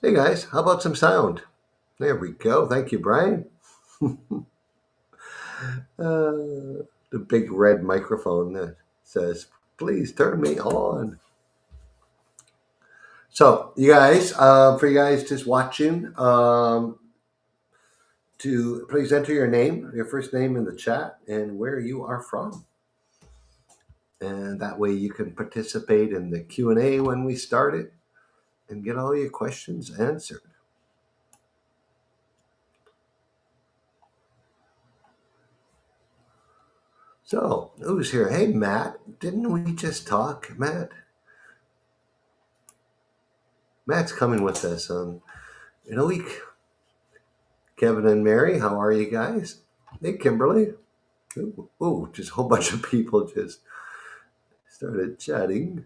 Hey guys, how about some sound? There we go. Thank you, Brian. The big red microphone that says, please turn me on. So, you guys, for you guys just watching, to please enter your name, your first name in the chat, and where you are from. And that way you can participate in the Q&A when we start it and get all your questions answered. So, who's here? Hey, Matt. Didn't we just talk, Matt? Matt's coming with us in a week. Kevin and Mary, how are you guys? Hey, Kimberly. Ooh, just a whole bunch of people just started chatting.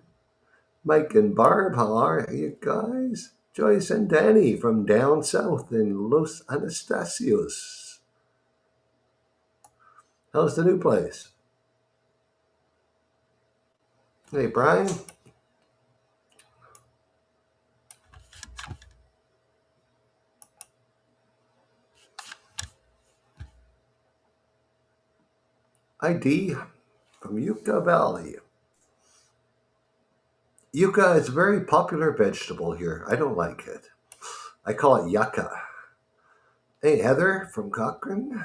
Mike and Barb, how are you guys? Joyce and Danny from down south in Los Anastasios. How's the new place? Hey, Brian. ID from Yucca Valley. Yucca is a very popular vegetable here. I don't like it. I call it yucca. Hey, Heather from Cochrane.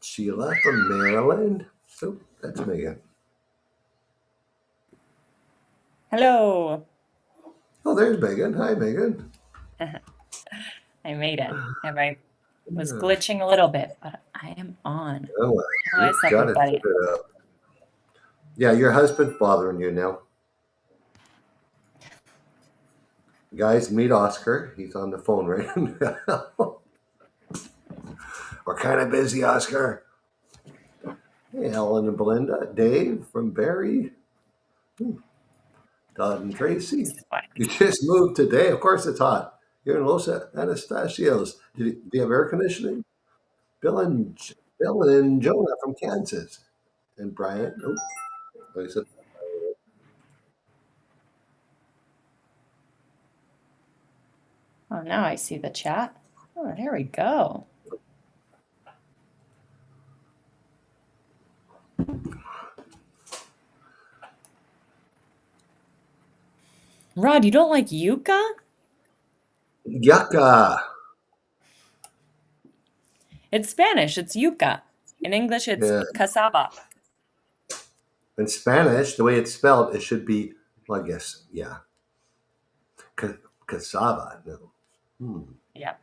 Sheila from Maryland. Oh, that's Megan. Hello. Oh, there's Megan. Hi, Megan. I made it. I was glitching a little bit, but I am on. Oh, How is got it everybody? figured out. Yeah, your husband's bothering you now. Guys, meet Oscar. He's on the phone right now. We're kind of busy, Oscar. Hey, Ellen and Belinda. Dave from Barrie. Todd and Tracy. You just moved today. Of course it's hot. You're in Los Anastasios. Do you have air conditioning? Bill and Bill and Jonah from Kansas. And Brian. Oh, I said, Oh, now I see the chat. Oh, there we go. Rod, you don't like yucca? yucca. It's Spanish. It's yucca. In English, it's Yeah. cassava. In Spanish, the way it's spelled, it should be, well, I guess, yeah. Cassava. No. Yeah.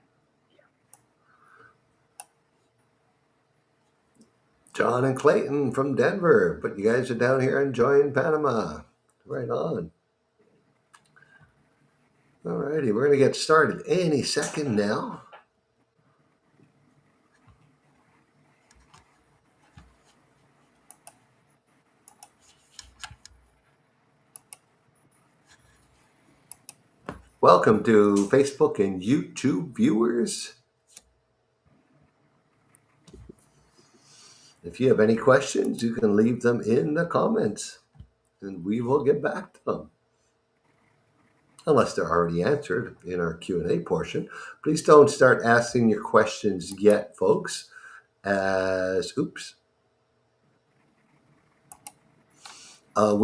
John and Clayton from Denver, but you guys are down here enjoying Panama. Right on. Alrighty, we're going to get started any second now. Welcome to Facebook and YouTube viewers. If you have any questions, you can leave them in the comments and we will get back to them. Unless they're already answered in our Q&A portion. Please don't start asking your questions yet, folks. We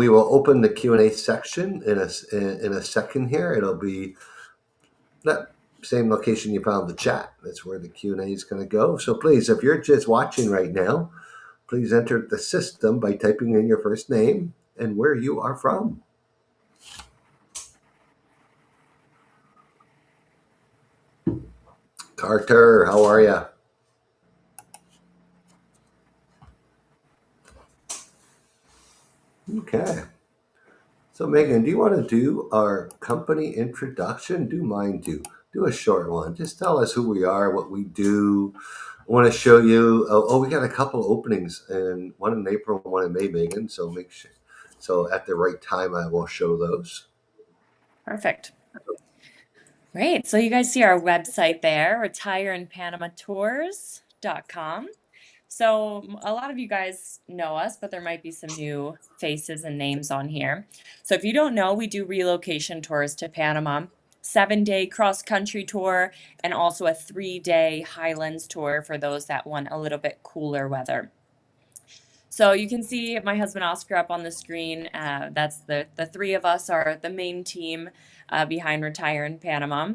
will open the Q&A section in a second here. It'll be that same location you found the chat. That's where the Q&A is going to go. So please, if you're just watching right now, please enter the system by typing in your first name and where you are from. Carter, how are you? Okay. So Megan, do you want to do our company introduction? Do mine too. Do a short one. Just tell us who we are, what we do. I want to show you. We got a couple openings, and one in April, one in May, Megan. So make sure. So at the right time, I will show those. Perfect. Great. So you guys see our website there, retireinpanamatours.com. So a lot of you guys know us, but there might be some new faces and names on here. So if you don't know, we do relocation tours to Panama, 7-day cross-country tour, and also a 3-day Highlands tour for those that want a little bit cooler weather. So you can see my husband Oscar up on the screen. That's the three of us are the main team behind Retire in Panama.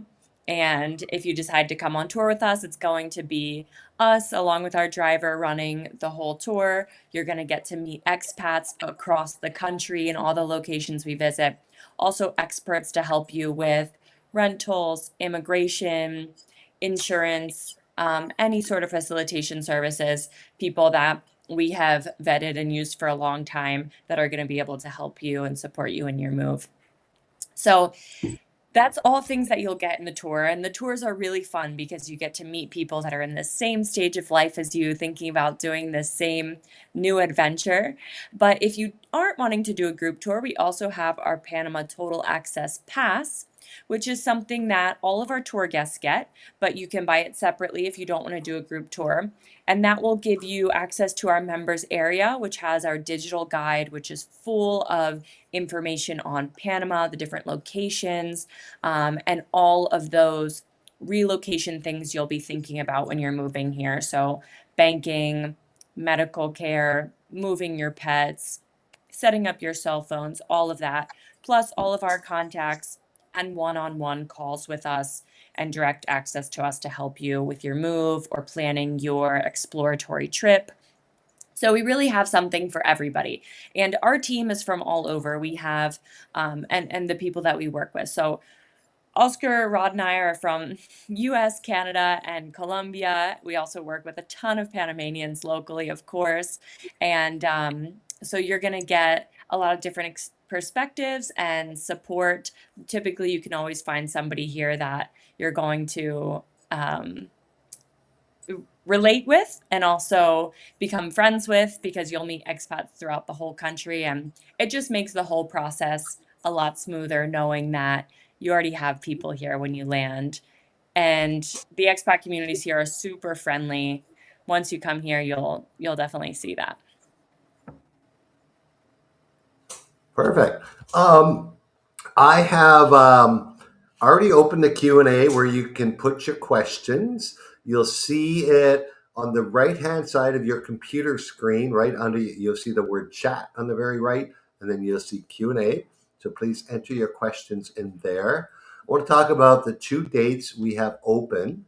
And if you decide to come on tour with us, it's going to be us along with our driver running the whole tour. You're going to get to meet expats across the country and all the locations we visit. Also, experts to help you with rentals, immigration, insurance, any sort of facilitation services, people that we have vetted and used for a long time that are going to be able to help you and support you in your move. So that's all things that you'll get in the tour. And the tours are really fun because you get to meet people that are in the same stage of life as you, thinking about doing the same new adventure. But if you aren't wanting to do a group tour, we also have our Panama Total Access Pass, which is something that all of our tour guests get, but you can buy it separately if you don't want to do a group tour. And that will give you access to our members area, which has our digital guide, which is full of information on Panama, the different locations, and all of those relocation things you'll be thinking about when you're moving here. So banking, medical care, moving your pets, setting up your cell phones, all of that, plus all of our contacts and one-on-one calls with us and direct access to us to help you with your move or planning your exploratory trip. So we really have something for everybody. And our team is from all over. We have and the people that we work with. So Oscar, Rod, and I are from US, Canada, and Colombia. We also work with a ton of Panamanians locally, of course. And so you're going to get a lot of different perspectives and support. Typically, you can always find somebody here that you're going to relate with and also become friends with, because you'll meet expats throughout the whole country. And it just makes the whole process a lot smoother knowing that you already have people here when you land. And the expat communities here are super friendly. Once you come here, you'll definitely see that. Perfect. I have already opened the Q&A where you can put your questions. You'll see it on the right-hand side of your computer screen, right under you. You'll see the word chat on the very right, and then you'll see Q&A. So please enter your questions in there. I want to talk about the 2 dates we have open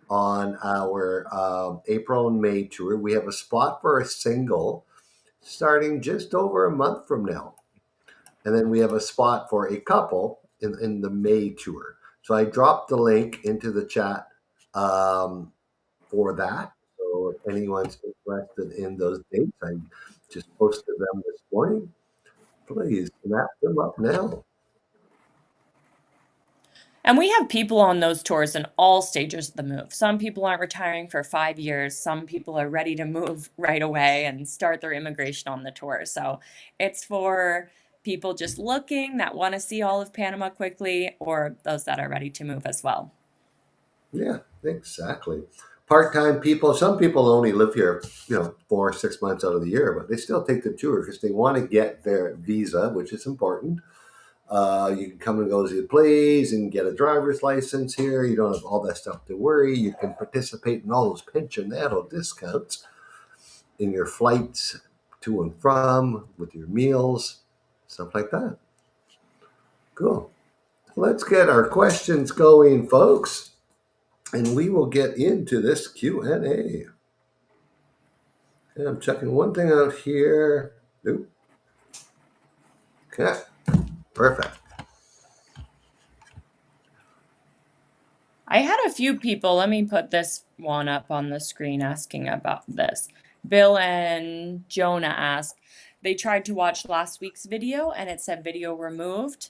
on our April and May tour. We have a spot for a single starting just over a month from now. And then we have a spot for a couple in the May tour. So I dropped the link into the chat for that. So if anyone's interested in those dates, I just posted them this morning. Please snap them up now. And we have people on those tours in all stages of the move. Some people aren't retiring for 5 years. Some people are ready to move right away and start their immigration on the tour. So it's for people just looking that want to see all of Panama quickly, or those that are ready to move as well. Yeah, exactly. Part-time people, some people only live here, 4 or 6 months out of the year, but they still take the tour because they want to get their visa, which is important. You can come and go as you please and get a driver's license here. You don't have all that stuff to worry. You can participate in all those pensionado discounts in your flights to and from, with your meals, stuff like that. Cool. Let's get our questions going, folks, and we will get into this Q&A. And I'm checking one thing out here. Nope. Okay. Perfect. I had a few people, let me put this one up on the screen asking about this. Bill and Jonah asked, they tried to watch last week's video and it said video removed.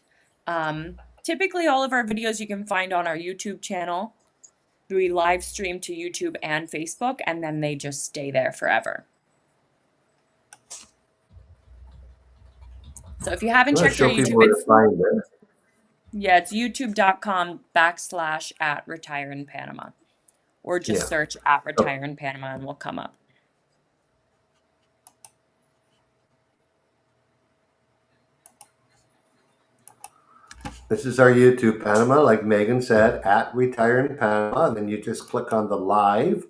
Typically, all of our videos you can find on our YouTube channel. We live stream to YouTube and Facebook, and then they just stay there forever. So if you haven't I'll checked our show people YouTube, where to find it. it's youtube.com/@Retire in Panama, or just Yeah. search @Retire in Panama and we'll come up. This is our YouTube Panama, like Megan said, at Retire in Panama. And then you just click on the live.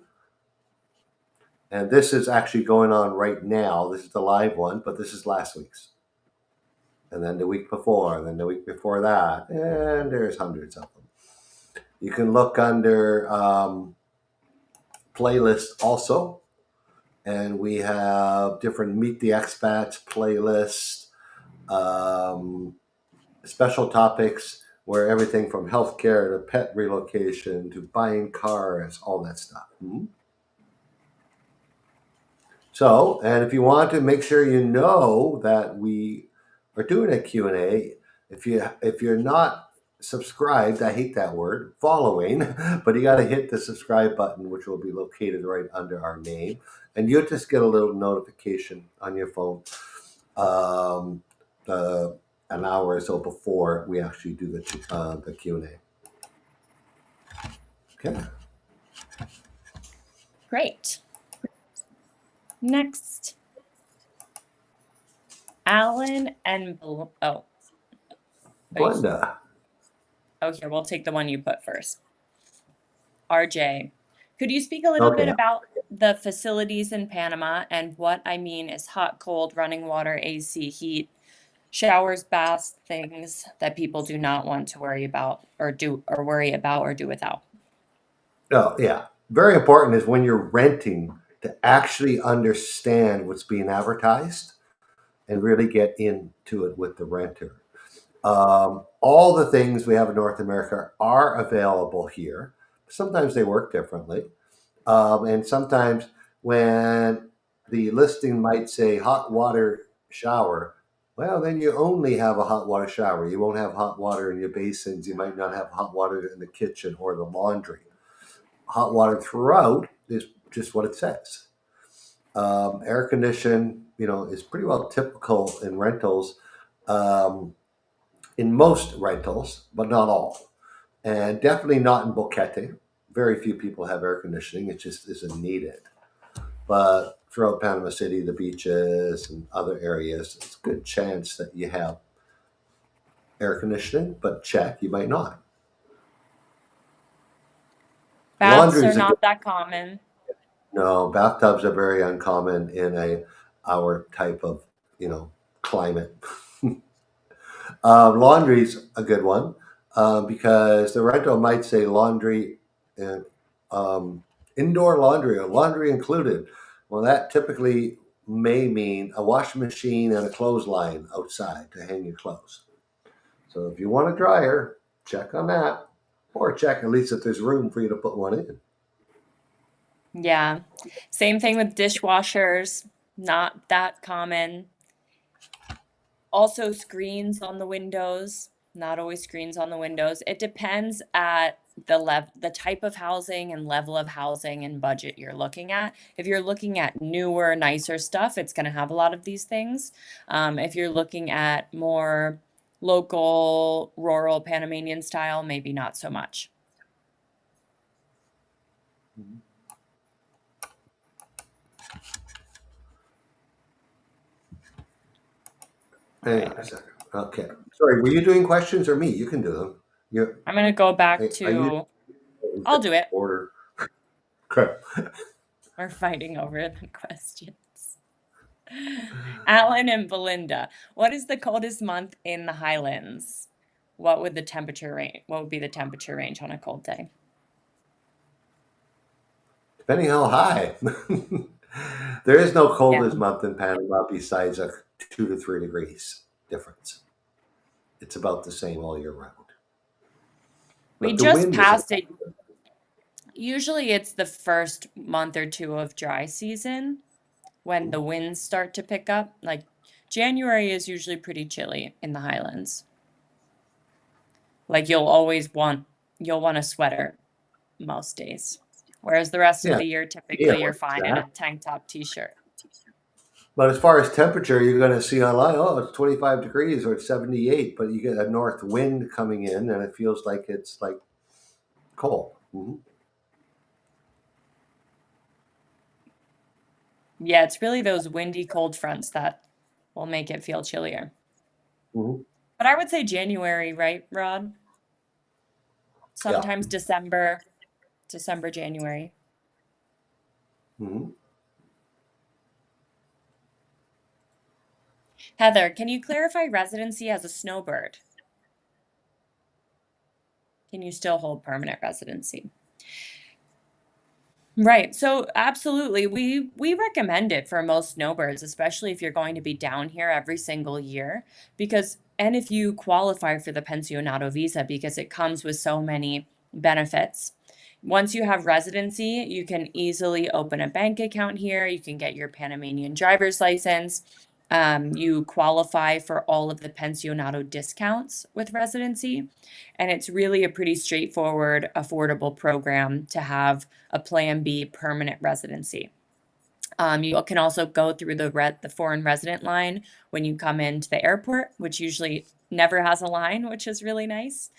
And this is actually going on right now. This is the live one, but this is last week's. And then the week before, and then the week before that. And there's hundreds of them. You can look under playlists also. And we have different Meet the Expats playlists, special topics where everything from healthcare to pet relocation to buying cars, all that stuff. So, and if you want to make sure you know that we are doing a Q&A, if you're not subscribed, I hate that word, following, but you got to hit the subscribe button, which will be located right under our name, and you'll just get a little notification on your phone an hour or so before we actually do the Q&A. Okay. Great. Next. Alan and Glenda. here, we'll take the one you put first. RJ, could you speak a little bit Okay. about the facilities in Panama? And what I mean is hot, cold, running water, AC, heat, showers, baths, things that people do not want to worry about or do without. Oh, yeah. Very important is when you're renting to actually understand what's being advertised and really get into it with the renter. All the things we have in North America are available here. Sometimes they work differently. And sometimes when the listing might say hot water shower, well, then you only have a hot water shower. You won't have hot water in your basins. You might not have hot water in the kitchen or the laundry. Hot water throughout is just what it says. Air condition, is pretty well typical in rentals, in most rentals, but not all. And definitely not in Boquete. Very few people have air conditioning. It just isn't needed. But throughout Panama City, the beaches and other areas, it's a good chance that you have air conditioning, but check, you might not. Baths Laundry are is a good. not that common. No, bathtubs are very uncommon in our type of climate. Laundry's a good one because the rental might say laundry and indoor laundry or laundry included. Well, that typically may mean a washing machine and a clothesline outside to hang your clothes. So if you want a dryer, check on that, or check at least if there's room for you to put one in. Yeah. Same thing with dishwashers, not that common. Also, screens on the windows, not always screens on the windows. It depends at the type of housing and level of housing and budget you're looking at. If you're looking at newer, nicer stuff, it's going to have a lot of these things. If you're looking at more local, rural Panamanian style, maybe not so much. Hang on a second. Okay. Sorry, were you doing questions or me? You can do them. You, I'm going to go back are you to, I'll do it. order? Okay. We're fighting over the questions. Alan and Belinda, what is the coldest month in the Highlands? What would the temperature range? What would be the temperature range on a cold day? Depending how high. There is no Yeah, coldest month in Panama besides a 2 to 3 degrees difference. It's about the same all year round. we But the just wind is passed it. Usually it's the first month or two of dry season when the winds start to pick up. Like January is usually pretty chilly in the Highlands. Like you'll want a sweater most days. Whereas the rest of yeah, the year, yeah, typically you're fine in a exactly. tank top t-shirt. But as far as temperature, you're going to see online, oh, it's 25 degrees or it's 78, but you get a north wind coming in and it feels like it's like cold. Yeah, it's really those windy cold fronts that will make it feel chillier. Hmm. But I would say January, right, Rod? Yeah. Sometimes December, January. Mhm. Heather, can you clarify residency as a snowbird? Can you still hold permanent residency? Right. So absolutely, we recommend it for most snowbirds, especially if you're going to be down here every single year, because and if you qualify for the pensionado visa because it comes with so many benefits. Once you have residency, you can easily open a bank account here. You can get your Panamanian driver's license. You qualify for all of the pensionado discounts with residency, and it's really a pretty straightforward, affordable program to have a Plan B permanent residency. You can also go through the foreign resident line when you come into the airport, which usually never has a line, which is really nice.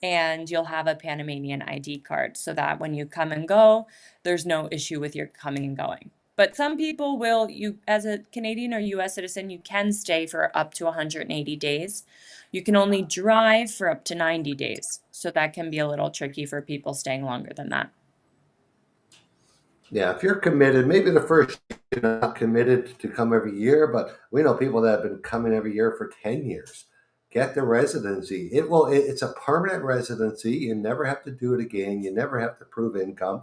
And you'll have a Panamanian ID card so that when you come and go, there's no issue with your coming and going. But some people will, you as a Canadian or US citizen, you can stay for up to 180 days. You can only drive for up to 90 days. So that can be a little tricky for people staying longer than that. Yeah, if you're committed, maybe the first year you're not committed to come every year, but we know people that have been coming every year for 10 years. Get the residency. It's a permanent residency. You never have to do it again. You never have to prove income.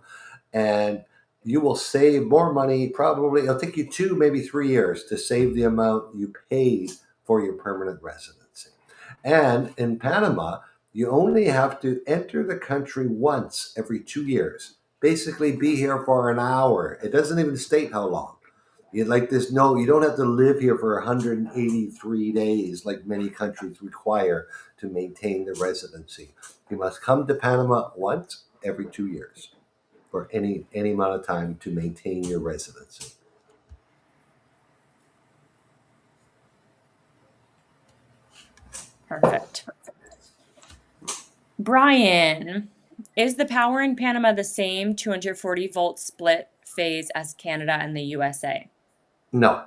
And you will save more money. Probably it'll take you 2, maybe 3 years to save the amount you paid for your permanent residency. And in Panama, you only have to enter the country once every 2 years. Basically, be here for an hour. It doesn't even state how long. You like this? No, you don't have to live here for 183 days like many countries require to maintain the residency. You must come to Panama once every 2 years for any amount of time to maintain your residency. Perfect. Brian, is the power in Panama the same 240-volt split phase as Canada and the USA? No,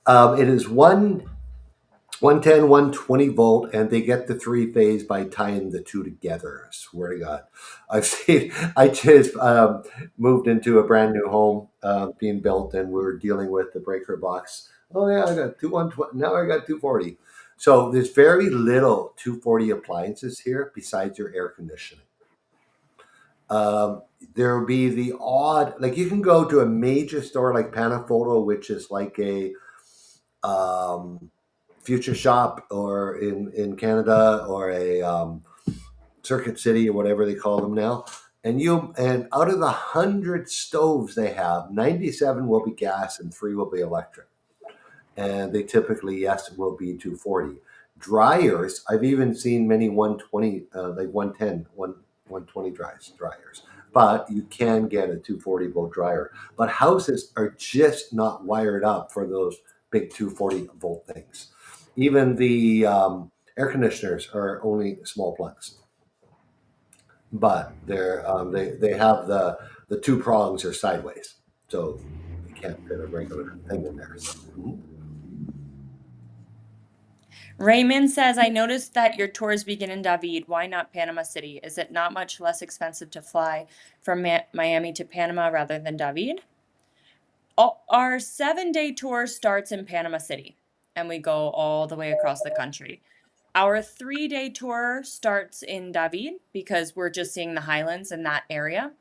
it is 110, 120 volt, and they get the three phase by tying the two together. I swear to God. I've seen, I just moved into a brand new home being built, and we were dealing with the breaker box. Oh, yeah, I got two 120. Now I got 240. So there's very little 240 appliances here besides your air conditioning. Um, there will be the odd, like you can go to a major store like Panafoto, which is like a um, Future Shop, or in Canada, or a Circuit City, or whatever they call them now. And out of the 100 stoves they have, 97 will be gas and 3 will be electric. And they typically, yes, will be 240. Dryers, I've even seen many 120, like 110, 120 dryers. But you can get a 240 volt dryer. But houses are just not wired up for those big 240 volt things. Even the air conditioners are only small plugs, but they have the two prongs are sideways, so you can't fit a regular thing in there. So mhm. Raymond says, I noticed that your tours begin in David. Why not Panama City? Is it not much less expensive to fly from Miami to Panama rather than David? Our 7-day tour starts in Panama City and we go all the way across the country. Our 3-day tour starts in David because we're just seeing the highlands in that area.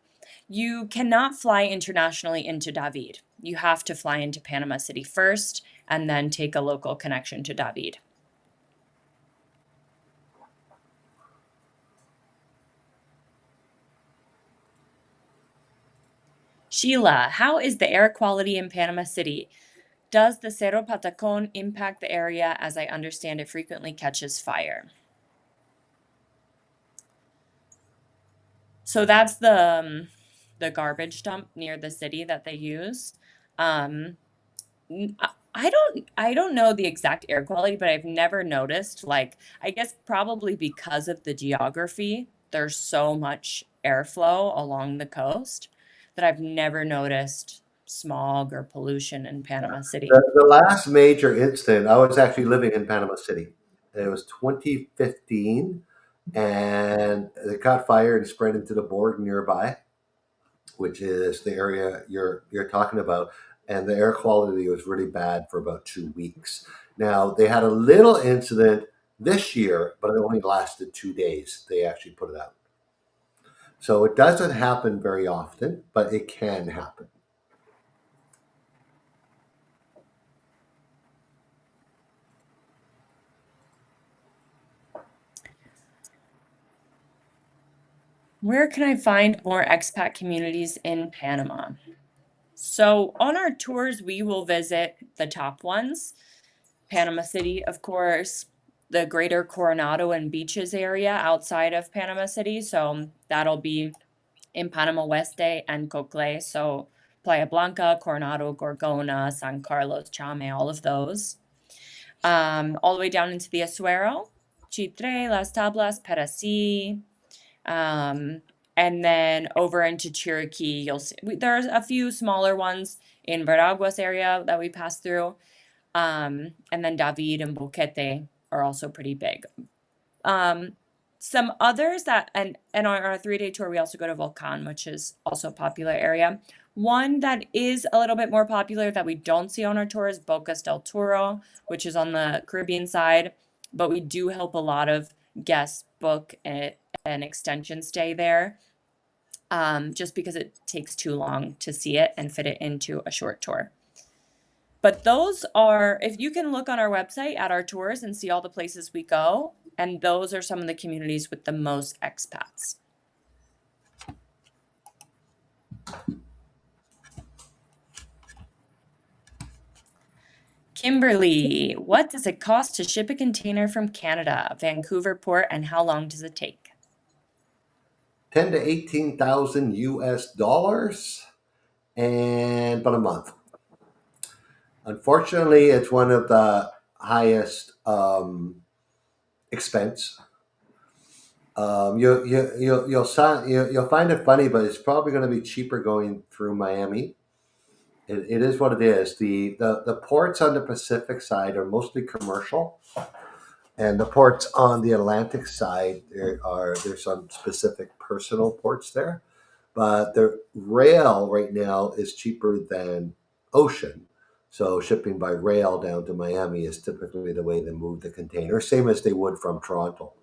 You cannot fly internationally into David. You have to fly into Panama City first and then take a local connection to David. Sheila, how is the air quality in Panama City? Does the Cerro Patacon impact the area? As I understand, it frequently catches fire. So that's the garbage dump near the city that they use. Um, I don't know the exact air quality, but I've never noticed, like, I guess probably because of the geography, there's so much airflow along the coast that I've never noticed smog or pollution in Panama City. The last major incident, I was actually living in Panama City, and it was 2015, and it caught fire and spread into the Borg nearby, which is the area you're talking about, and the air quality was really bad for about 2 weeks. Now they had a little incident this year, but it only lasted 2 days. They actually put it out, so it doesn't happen very often, but it can happen. Where can I find more expat communities in Panama? So on our tours, we will visit the top ones. Panama City, of course, the greater Coronado and beaches area outside of Panama City. So that'll be in Panama Oeste and Cocle. So Playa Blanca, Coronado, Gorgona, San Carlos, Chame, all of those. All the way down into the Azuero, Chitre, Las Tablas, Perasi, um, and then over into Cherokee, you'll see there's a few smaller ones in Veraguas area that we pass through. And then David and Boquete are also pretty big. Some others that and on our 3-day tour, we also go to Volcan, which is also a popular area. One that is a little bit more popular that we don't see on our tour is Bocas del Toro, which is on the Caribbean side, but we do help a lot of guests book an extension stay there, just because it takes too long to see it and fit it into a short tour. But those are, if you can look on our website at our tours and see all the places we go, and those are some of the communities with the most expats. Kimberly, what does it cost to ship a container from Canada, Vancouver port, and how long does it take? 10 to 18,000 US dollars, and about a month. Unfortunately, it's one of the highest expense. You'll find it funny, but it's probably going to be cheaper going through Miami. It is what it is. The ports on the Pacific side are mostly commercial, and the ports on the Atlantic side there's some specific personal ports there. But the rail right now is cheaper than ocean. So shipping by rail down to Miami is typically the way they move the container, same as they would from Toronto.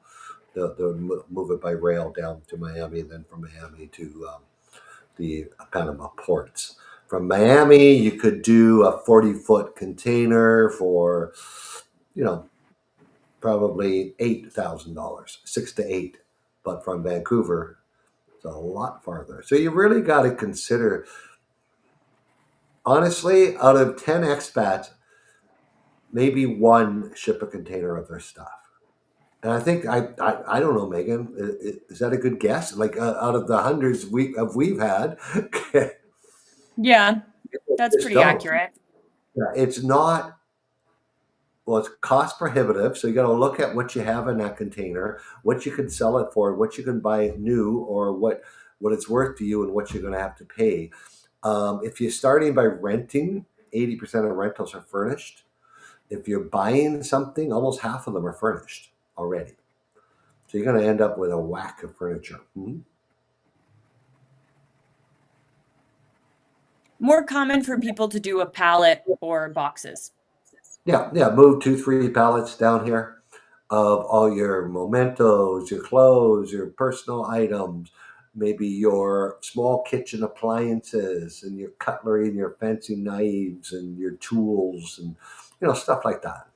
They'll move it by rail down to Miami, and then from Miami to the Panama ports. From Miami, you could do a 40-foot container for, you know, probably $8,000, 6 to 8. But from Vancouver, it's a lot farther. So you really got to consider, honestly, out of 10 expats, maybe one ship a container of their stuff. And I think I don't know, Megan. Is that a good guess? Like out of the hundreds we've had, Yeah, that's just pretty don't. accurate. Yeah, it's not. Well, it's cost prohibitive. So you got to look at what you have in that container, what you can sell it for, what you can buy new, or what it's worth to you, and what you're going to have to pay. If you're starting by renting, 80% of rentals are furnished. If you're buying something, almost half of them are furnished already. So you're going to end up with a whack of furniture. More common for people to do a pallet or boxes. Yeah, yeah. Move 2, 3 pallets down here of all your mementos, your clothes, your personal items, maybe your small kitchen appliances and your cutlery and your fancy knives and your tools and stuff like that.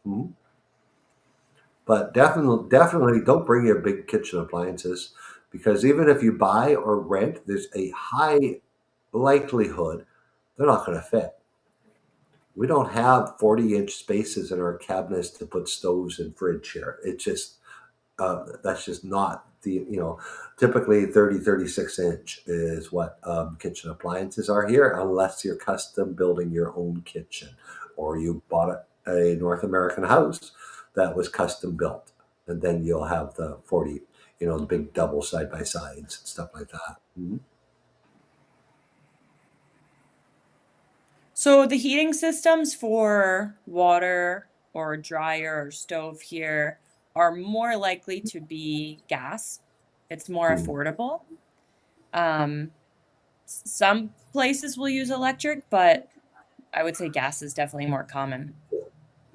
But definitely don't bring your big kitchen appliances, because even if you buy or rent, there's a high likelihood they're not going to fit. We don't have 40-inch spaces in our cabinets to put stoves and fridge here. It's just that's just not typically 30, 36 inch is what kitchen appliances are here, unless you're custom building your own kitchen or you bought a North American house that was custom built, and then you'll have the 40, the big double side by sides and stuff like that. So the heating systems for water or dryer or stove here are more likely to be gas. It's more Hmm. affordable. Um, some places will use electric, but I would say gas is definitely more common.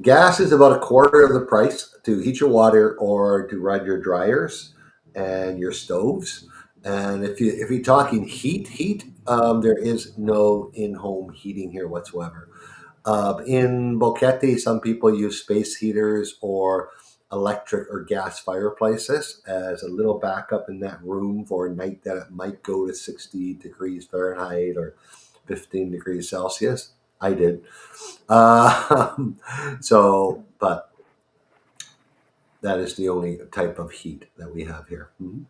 Gas is about a quarter of the price to heat your water or to run your dryers and your stoves. And if you're talking heat, there is no in-home heating here whatsoever. In Boquete, some people use space heaters or electric or gas fireplaces as a little backup in that room for a night that it might go to 60 degrees Fahrenheit or 15 degrees Celsius. I did. Uh, but that is the only type of heat that we have here. Mhm.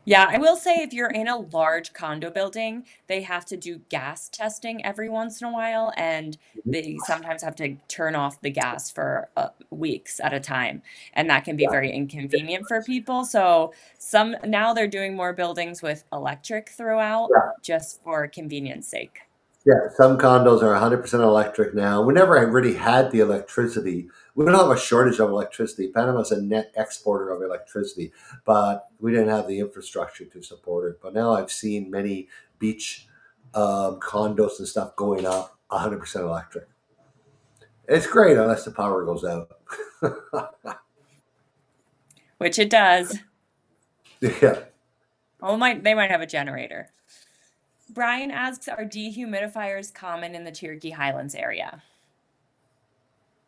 Yeah, I will say if you're in a large condo building, they have to do gas testing every once in a while, and they sometimes have to turn off the gas for weeks at a time, and that can be Yeah, very inconvenient for people. So some now they're doing more buildings with electric throughout yeah. just for convenience sake. Yeah, some condos are 100% electric now. We never really had the electricity. We don't have a shortage of electricity. Panama's a net exporter of electricity, but we didn't have the infrastructure to support it. But now I've seen many beach condos and stuff going up 100% electric. It's great unless the power goes out. Which it does. Yeah. Oh, they might have a generator. Brian asks, are dehumidifiers common in the Cherokee Highlands area?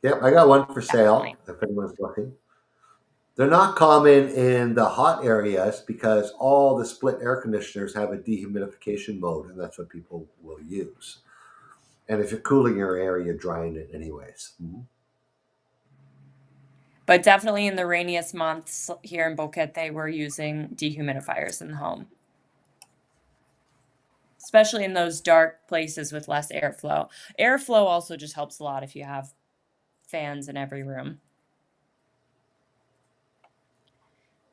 Yep, I got one for Definitely. sale if anyone's looking. They're not common in the hot areas because all the split air conditioners have a dehumidification mode, and that's what people will use. And if you're cooling your area, you're drying it anyways. Mhm. But definitely in the rainiest months here in Boquete, we're using dehumidifiers in the home, especially in those dark places with less airflow. Airflow also just helps a lot if you have fans in every room.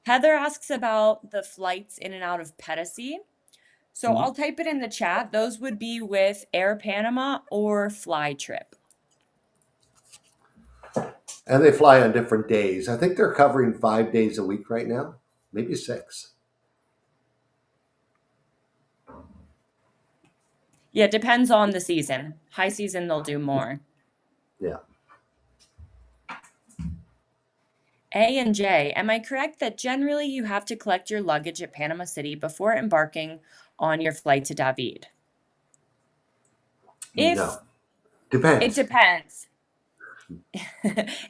Heather asks about the flights in and out of Pedesee. So Mhm. I'll type it in the chat. Those would be with Air Panama or Flytrip. And they fly on different days. I think they're covering 5 days a week right now, maybe six. Yeah, it depends on the season. High season, they'll do more. Yeah. A and J, am I correct that generally you have to collect your luggage at Panama City before embarking on your flight to David? If No. it Depends. depends.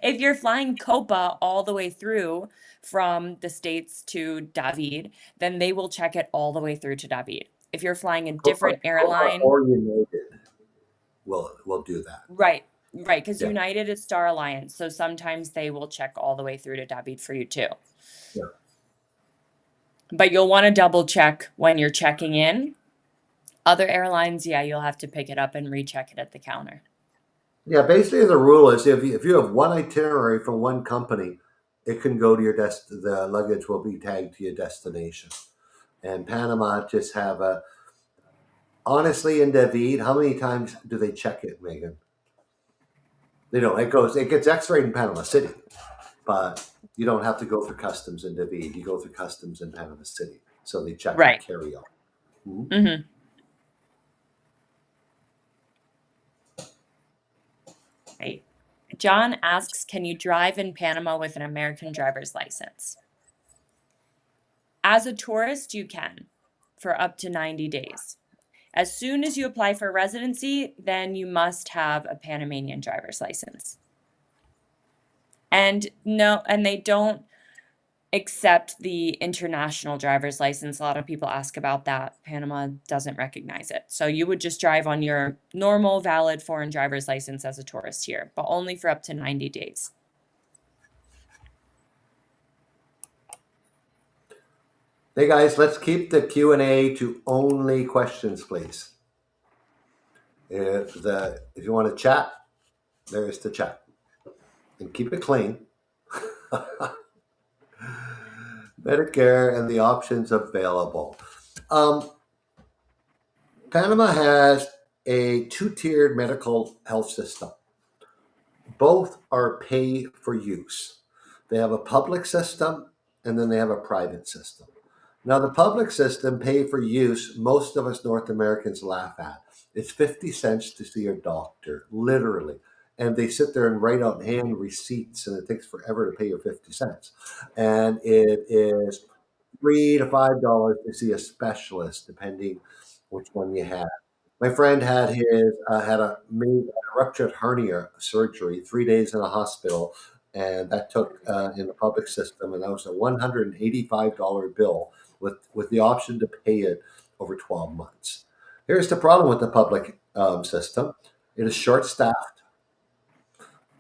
If you're flying Copa all the way through from the States to David, then they will check it all the way through to David. If you're flying a different Copa airline, or United will do that. right, right, because Yeah. United is Star Alliance, so sometimes they will check all the way through to David for you too. Yeah. But you'll want to double check when you're checking in. Other airlines, yeah, you'll have to pick it up and recheck it at the counter. Yeah, basically the rule is if you have one itinerary from one company, it can go to your the luggage will be tagged to your destination. And Panama just have a honestly in David, how many times do they check it, Megan? They don't. It gets X-rayed in Panama City, but you don't have to go through customs in David. You go through customs in Panama City. So they check your Right. carry on. Mhm. Hmm. Right. John asks, can you drive in Panama with an American driver's license? As a tourist, you can for up to 90 days. As soon as you apply for residency, then you must have a Panamanian driver's license. And no, and they don't accept the international driver's license. A lot of people ask about that. Panama doesn't recognize it. So you would just drive on your normal, valid foreign driver's license as a tourist here, but only for up to 90 days. Hey guys, let's keep the Q&A to only questions, please. If you want to chat, there is the chat. And keep it clean. Medicare and the options available. Um, Panama has a two-tiered medical health system. Both are pay for use. They have a public system and then they have a private system. Now, the public system, pay for use, most of us North Americans laugh at. It's 50 cents to see a doctor, literally. And they sit there and write out hand receipts, and it takes forever to pay your 50 cents. And it is $3 to $5 to see a specialist, depending which one you have. My friend had his had a made a ruptured hernia surgery, 3 days in a hospital, and that took in the public system, and that was a $185 bill with the option to pay it over 12 months. Here's the problem with the public system: it is short staffed,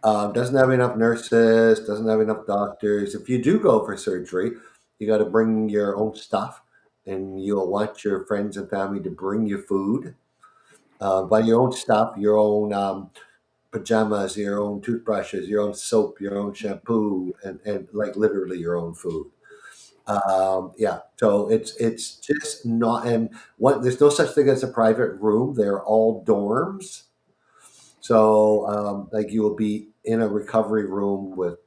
doesn't have enough nurses, doesn't have enough doctors. If you do go for surgery, you got to bring your own stuff, and you'll want your friends and family to bring you food. Buy your own stuff, your own pajamas, your own toothbrushes, your own soap, your own shampoo, and like literally your own food. Yeah, so it's just not, and what there's no such thing as a private room. They're all dorms. So like you will be in a recovery room with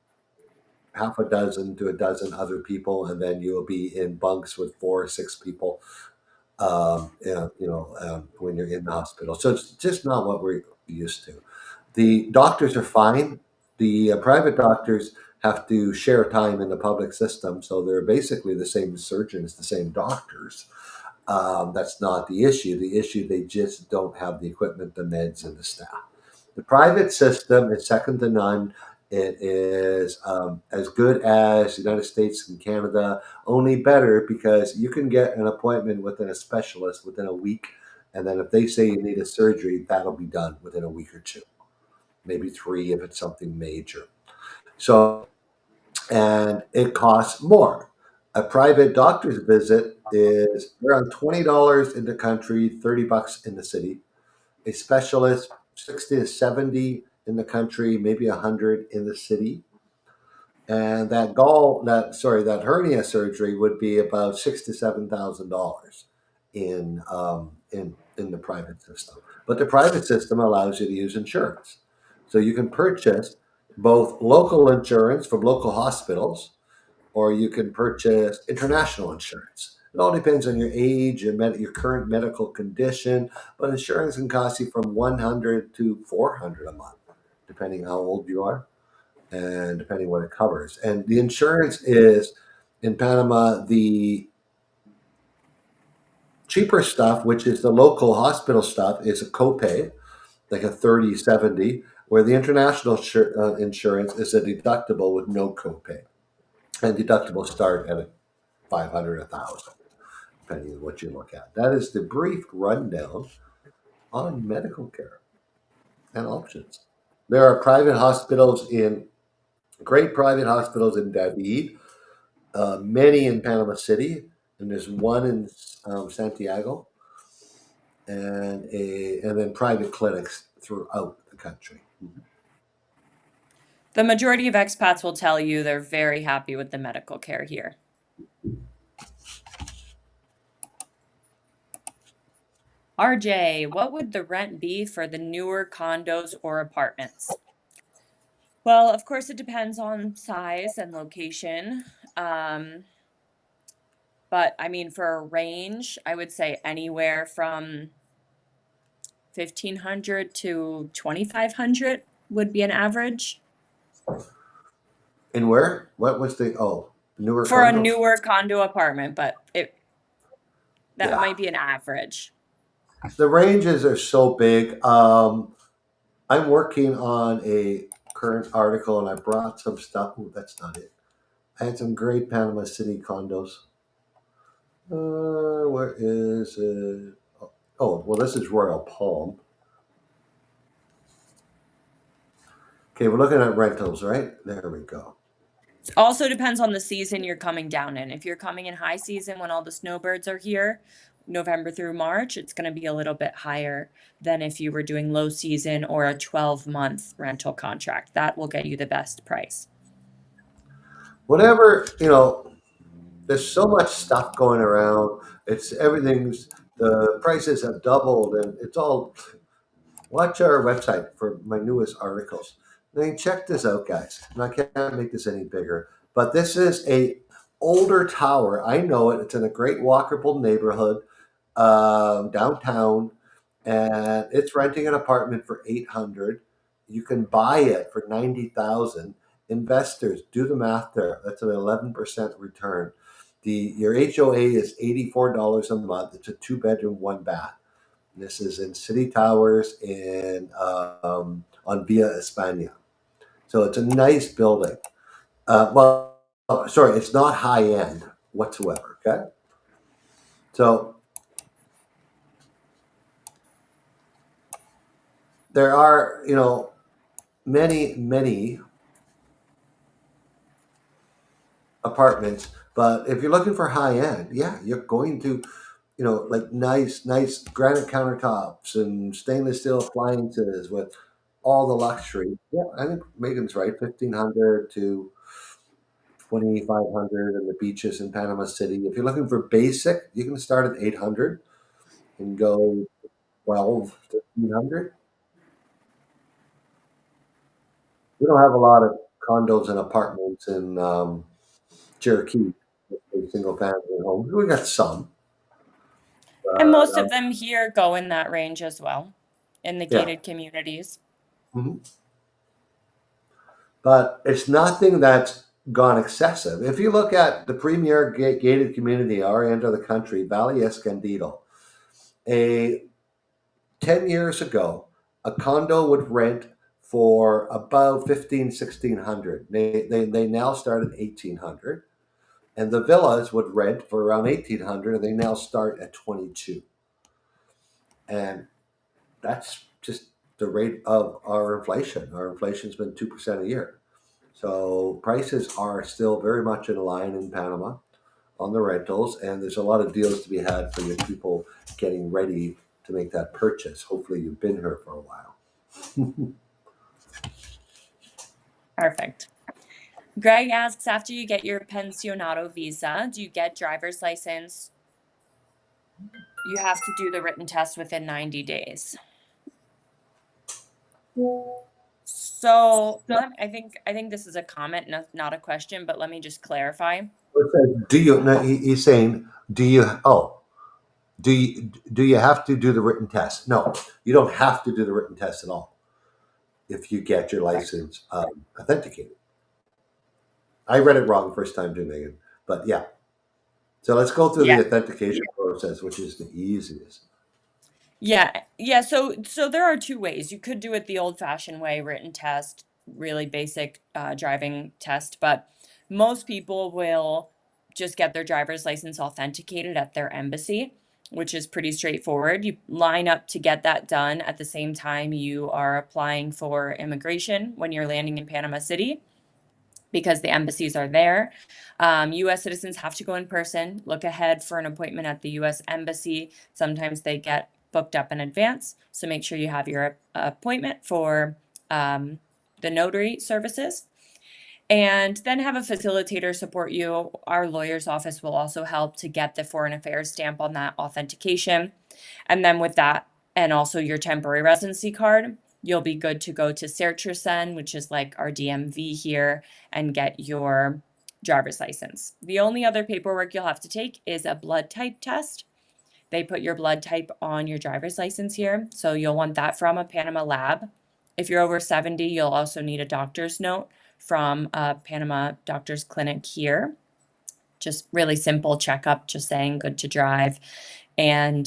half a dozen to a dozen other people, and then you will be in bunks with 4 or 6 people. When you're in the hospital, so it's just not what we're used to. The doctors are fine. The private doctors have to share time in the public system, so they're basically the same surgeons, the same doctors. That's not the issue. The issue, they just don't have the equipment, the meds, and the staff. The private system is second to none. It is as good as the United States and Canada, only better because you can get an appointment within a specialist within a week. And then if they say you need a surgery, that'll be done within a week or two, maybe 3 if it's something major. So, and it costs more. A private doctor's visit is around $20 in the country, $30 in the city. A specialist, 60 to 70 in the country, maybe 100 in the city. And that hernia surgery would be about $6,000 to $7,000 in the private system. But the private system allows you to use insurance, so you can purchase both local insurance from local hospitals, or you can purchase international insurance. It all depends on your age, your current medical condition, but insurance can cost you from 100 to 400 a month, depending how old you are and depending what it covers. And the insurance is in Panama the cheaper stuff, which is the local hospital stuff, is a copay, like a 30-70, where the international insurance is a deductible with no copay. And deductibles start at 500, 1,000, depending on what you look at. That is the brief rundown on medical care and options. There are great private hospitals in David, many in Panama City, and there's one in Santiago, and then private clinics throughout the country. The majority of expats will tell you they're very happy with the medical care here. RJ, what would the rent be for the newer condos or apartments? Well, of course, it depends on size and location. Um, but I mean, for a range, I would say anywhere from 1,500 to 2,500 would be an average And where? What was the newer for a condos? newer condo apartment, but that Yeah, might be an average. the ranges are so big. I'm working on a current article, and I brought some stuff. Oh, that's not it. I had some great Panama City condos. Where is it? Oh, well, this is Royal Palm. Okay, we're looking at rentals, right? There we go. Also depends on the season you're coming down in. If you're coming in high season when all the snowbirds are here, November through March, it's going to be a little bit higher than if you were doing low season or a 12-month rental contract. That will get you the best price. Whatever, there's so much stuff going around. The prices have doubled, and it's all. Watch our website for my newest articles. I mean, check this out, guys. And I can't make this any bigger, but this is a older tower. I know it. It's in a great walkable neighborhood downtown, and it's renting an apartment for 800. You can buy it for 90,000. Investors, do the math there. That's an 11% return. Your HOA is $84 a month. It's a two-bedroom, one bath. This is in City Towers in on Via España. So it's a nice building. Sorry, it's not high end whatsoever. Okay, so there are many apartments, but if you're looking for high end, yeah, you're going to like nice granite countertops and stainless steel appliances with all the luxury. Yeah, I think Megan's right. 1,500 to 2,500 and the beaches in Panama City. If you're looking for basic, you can start at 800 and go 12 to 1,500. We don't have a lot of condos and apartments in Cherokee, single family homes. We got some, And but most of them here go in that range as well, in the yeah. gated communities. Mhm. But it's nothing that's gone excessive. If you look at the premier gated community, our end of the country, Valle Escondido, a 10 years ago, a condo would rent for about 1600. They now start at 1800, and the villas would rent for around 1800, and they now start at 22. And that's just the rate of our inflation. Our inflation's been 2% a year. So prices are still very much in line in Panama on the rentals, and there's a lot of deals to be had for your people getting ready to make that purchase. Hopefully, you've been here for a while. Perfect. Greg asks, after you get your pensionado visa, do you get driver's license? You have to do the written test within 90 days. So I think this is a comment, not a question, but let me just clarify. Do you? No, he's saying, do you? Oh, do you have to do the written test? No, you don't have to do the written test at all if you get your Right. license authenticated. I read it wrong first time too, Megan. But yeah. So let's go through the Yeah. authentication process, which is the easiest. Yeah. So there are two ways. You could do it the old-fashioned way, written test, really basic driving test, but most people will just get their driver's license authenticated at their embassy, which is pretty straightforward. You line up to get that done at the same time you are applying for immigration when you're landing in Panama City, because the embassies are there. US citizens have to go in person, look ahead for an appointment at the US Embassy. Sometimes they get booked up in advance, so make sure you have your appointment for the notary services. And then have a facilitator support you. Our lawyer's office will also help to get the foreign affairs stamp on that authentication. And then with that, and also your temporary residency card, you'll be good to go to Sertrisen, which is like our DMV here, and get your driver's license. The only other paperwork you'll have to take is a blood type test. They put your blood type on your driver's license here, so you'll want that from a Panama lab. If you're over 70, you'll also need a doctor's note from a Panama doctor's clinic here. Just really simple checkup, just saying good to drive. And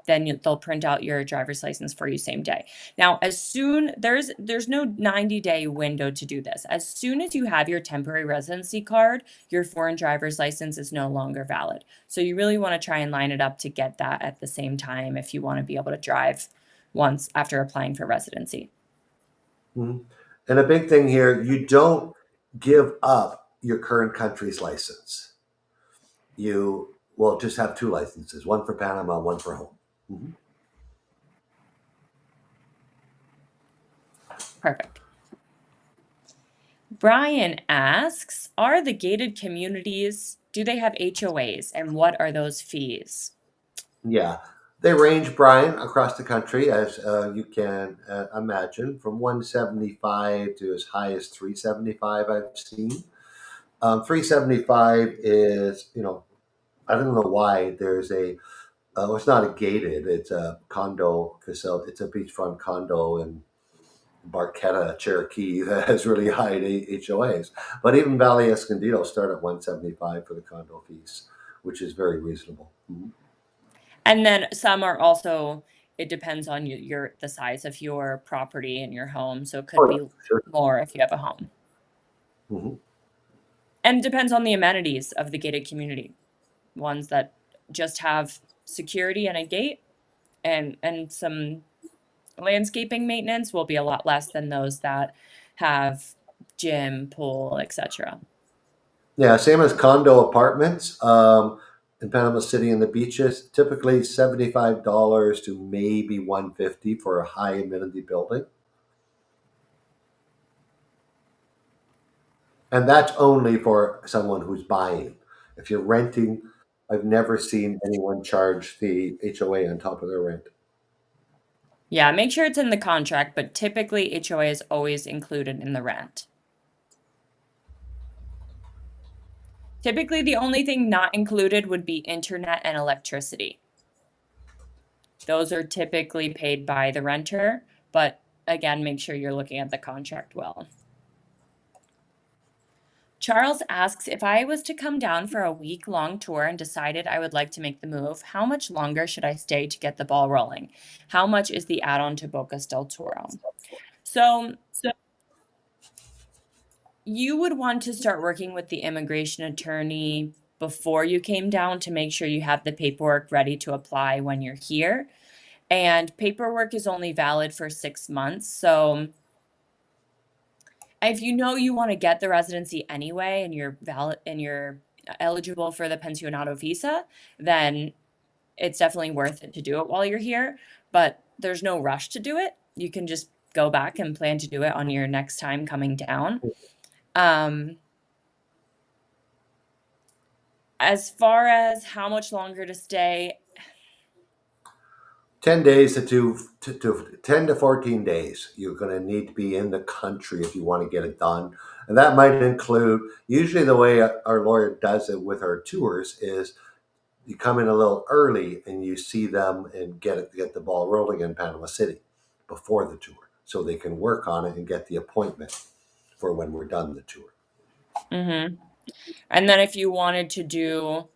then they'll print out your driver's license for you same day. Now, as soon there's no 90-day window to do this. As soon as you have your temporary residency card, your foreign driver's license is no longer valid. So you really want to try and line it up to get that at the same time if you want to be able to drive once after applying for residency. Mhm. And a big thing here, you don't give up your current country's license. You will just have two licenses, one for Panama, one for home. Mhm. Perfect. Brian asks, are the gated communities, do they have HOAs and what are those fees? Yeah, They range, Brian, across the country, as you can imagine, from 175 to as high as 375. I've seen 375 is, I don't know why there's a it's not a gated, it's a condo facility. It's a beachfront condo in Barquetta, Cherokee that has really high HOAs. But even Valley Escondido start at 175 for the condo fees, which is very reasonable. Mhm. And then some are also, it depends on the size of your property and your home. So it could Oh, yeah, be sure. more if you have a home. Mhm. And it depends on the amenities of the gated community. Ones that just have security and a gate and some landscaping maintenance will be a lot less than those that have gym, pool, etc. Yeah, same as condo apartments in Panama City and the beaches. Typically $75 to maybe 150 for a high amenity building. And that's only for someone who's buying. If you're renting, I've never seen anyone charge the HOA on top of their rent. Yeah, make sure it's in the contract, but typically HOA is always included in the rent. Typically, the only thing not included would be internet and electricity. Those are typically paid by the renter, but again, make sure you're looking at the contract well. Charles asks, if I was to come down for a week-long tour and decided I would like to make the move, how much longer should I stay to get the ball rolling? How much is the add-on to Bocas del Toro? So you would want to start working with the immigration attorney before you came down to make sure you have the paperwork ready to apply when you're here. And paperwork is only valid for 6 months. So if you know you want to get the residency anyway and you're valid and you're eligible for the pensionado visa, then it's definitely worth it to do it while you're here. But there's no rush to do it. You can just go back and plan to do it on your next time coming down. Um, as far as how much longer to stay, 10 days to 10 to 14 days. You're going to need to be in the country if you want to get it done. And that might include, usually the way our lawyer does it with our tours is you come in a little early and you see them and get the ball rolling in Panama City before the tour so they can work on it and get the appointment for when we're done the tour. mhm. And then if you wanted to do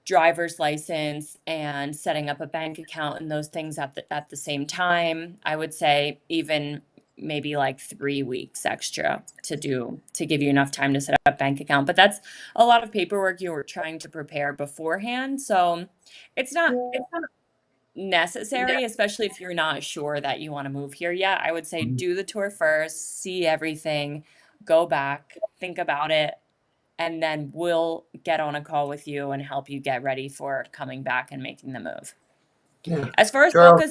driver's license and setting up a bank account and those things at the same time, I would say even maybe like 3 weeks extra to give you enough time to set up a bank account. But that's a lot of paperwork you were trying to prepare beforehand. So it's not necessary, especially if you're not sure that you want to move here yet. I would say Mhm. do the tour first, see everything, go back, think about it, and then we'll get on a call with you and help you get ready for coming back and making the move. Yeah. As far as Charles,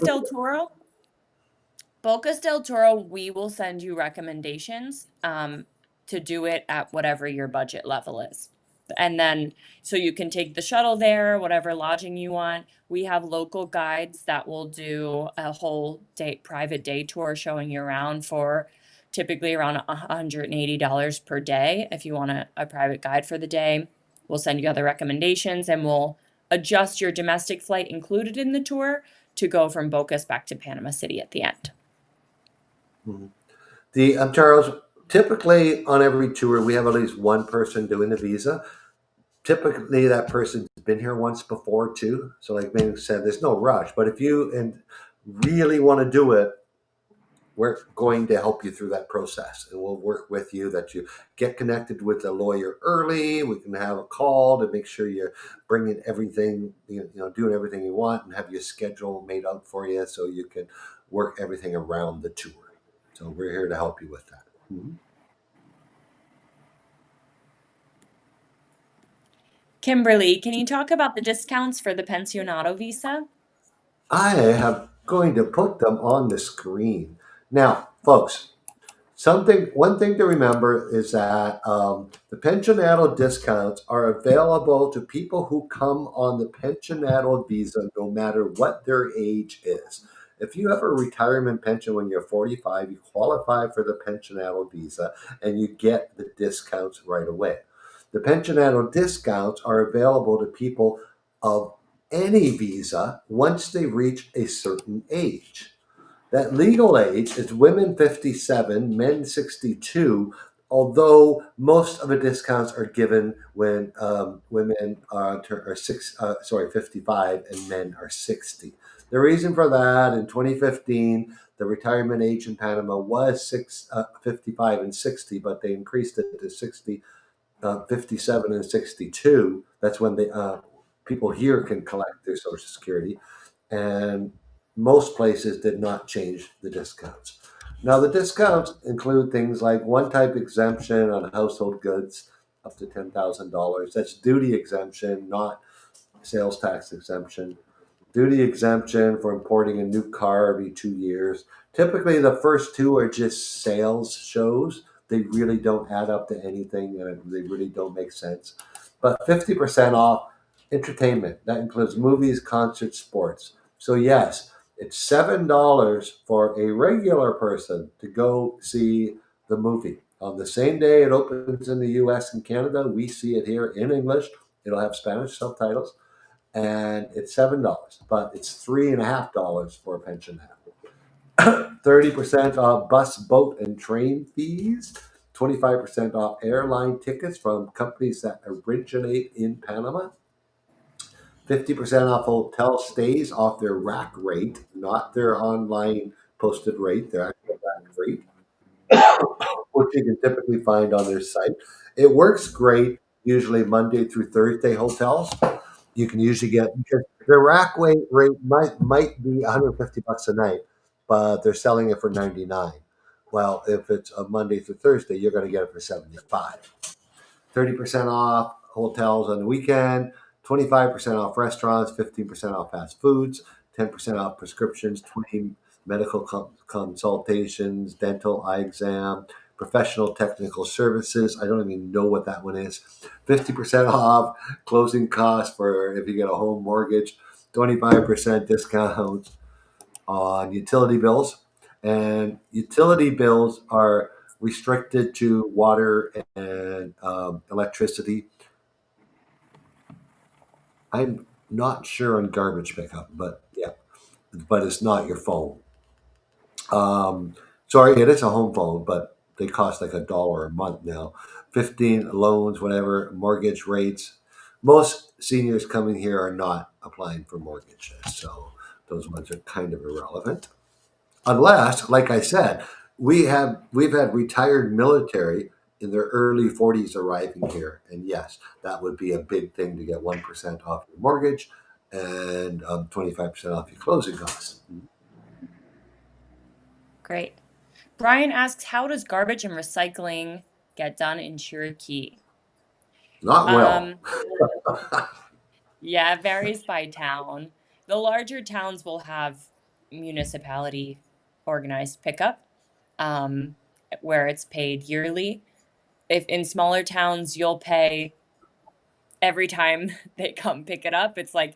Bocas del Toro, we will send you recommendations to do it at whatever your budget level is. And then, so you can take the shuttle there, whatever lodging you want. We have local guides that will do a whole day, private day tour showing you around for typically around $180 per day. If you want a private guide for the day, we'll send you other recommendations and we'll adjust your domestic flight included in the tour to go from Bocas back to Panama City at the end. mhm. The Charles, typically on every tour we have at least one person doing the visa. Typically that person's been here once before too. So like Ming said, there's no rush. But if you and really want to do it, we're going to help you through that process and we'll work with you that you get connected with a lawyer early. We can have a call to make sure you're bringing everything, doing everything you want and have your schedule made out for you so you can work everything around the tour. So we're here to help you with that. Mhm. Kimberly, can you talk about the discounts for the Pensionado visa? I am going to put them on the screen. Now, folks, One thing to remember is that the pensionado discounts are available to people who come on the pensionado visa, no matter what their age is. If you have a retirement pension when you're 45, you qualify for the pensionado visa and you get the discounts right away. The pensionado discounts are available to people of any visa once they reach a certain age. That legal age is women 57, men 62, although most of the discounts are given when women are 55 and men are 60. The reason for that, in 2015, the retirement age in Panama was 55 and 60, but they increased it to 60, 57 and 62. That's when the people here can collect their Social Security, and most places did not change the discounts. Now, the discounts include things like one type exemption on household goods up to $10,000. That's duty exemption, not sales tax exemption. Duty exemption for importing a new car every 2 years. Typically, the first two are just sales shows. They really don't add up to anything and they really don't make sense. But 50% off entertainment. That includes movies, concerts, sports. So, yes, it's $7 for a regular person to go see the movie. On the same day it opens in the US and Canada, we see it here in English. It'll have Spanish subtitles and it's $7, but it's $3.50 for a pensioner. 30% off bus, boat, and train fees. 25% off airline tickets from companies that originate in Panama. 50% off hotel stays off their rack rate, not their online posted rate, their actual rack rate, which you can typically find on their site. It works great, usually Monday through Thursday hotels. You can usually get because the rate might be 150 bucks a night, but they're selling it for 99. Well, if it's a Monday through Thursday, you're going to get it for 75. 30% off hotels on the weekend, 25% off restaurants, 15% off fast foods, 10% off prescriptions, 20 medical consultations, dental eye exam, professional technical services. I don't even know what that one is. 50% off closing costs for if you get a home mortgage, 25% discount on utility bills. And utility bills are restricted to water and electricity. I'm not sure on garbage pickup, but yeah, but it's not your phone. Um, Sorry, it is a home phone, but they cost like $1 a month now. 15 loans, whatever, mortgage rates. Most seniors coming here are not applying for mortgages, so those ones are kind of irrelevant. Unless, like I said, we've had retired military in their early 40s arriving here, and yes, that would be a big thing to get 1% off your mortgage and 25% off your closing costs. Great. Brian asks, how does garbage and recycling get done in Cherokee? Not well. Um, yeah, it varies by town. The larger towns will have municipality organized pickup, um, where it's paid yearly. If in smaller towns, you'll pay every time they come pick it up. It's like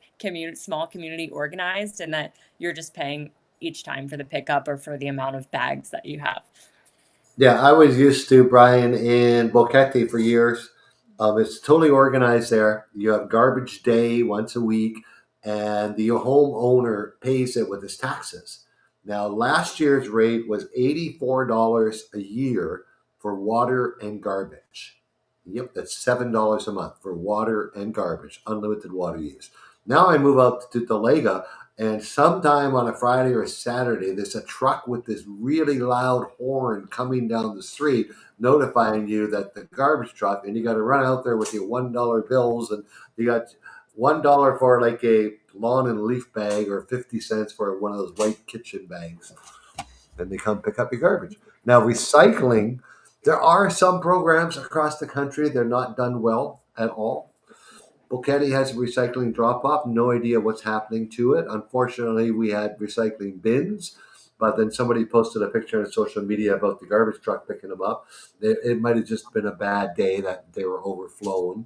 small community organized, and that you're just paying each time for the pickup or for the amount of bags that you have. Yeah, I was used to Brian in Boquete for years. It's totally organized there. You have garbage day once a week, and the homeowner pays it with his taxes. Now, last year's rate was $84 a year for water and garbage. Yep, that's $7 a month for water and garbage, unlimited water use. Now I move up to Talega, and sometime on a Friday or a Saturday, there's a truck with this really loud horn coming down the street, notifying you that the garbage truck, and you got to run out there with your $1 bills, and you got $1 for like a lawn and leaf bag, or 50 cents for one of those white kitchen bags. Then they come pick up your garbage. Now, recycling, there are some programs across the country. They're not done well at all. Boquete has a recycling drop off. No idea what's happening to it. Unfortunately, we had recycling bins. but then somebody posted a picture on social media about the garbage truck picking them up. It might have just been a bad day that they were overflowing.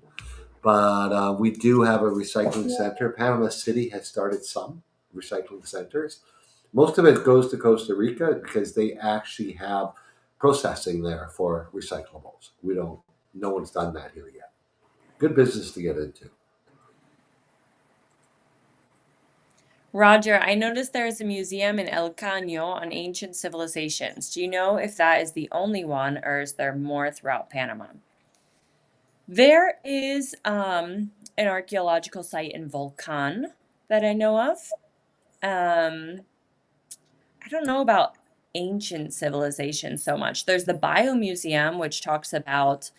But we do have a recycling center. Panama City has started some recycling centers. Most of it goes to Costa Rica because they actually have processing there for recyclables. We don't. No one's done that here yet. Good business to get into. Roger, I noticed there is a museum in El Caño on ancient civilizations. Do you know if that is the only one or is there more throughout Panama? There is an archaeological site in Volcan that I know of. Um, I don't know about ancient civilizations so much. There's the Biomuseum, which talks about,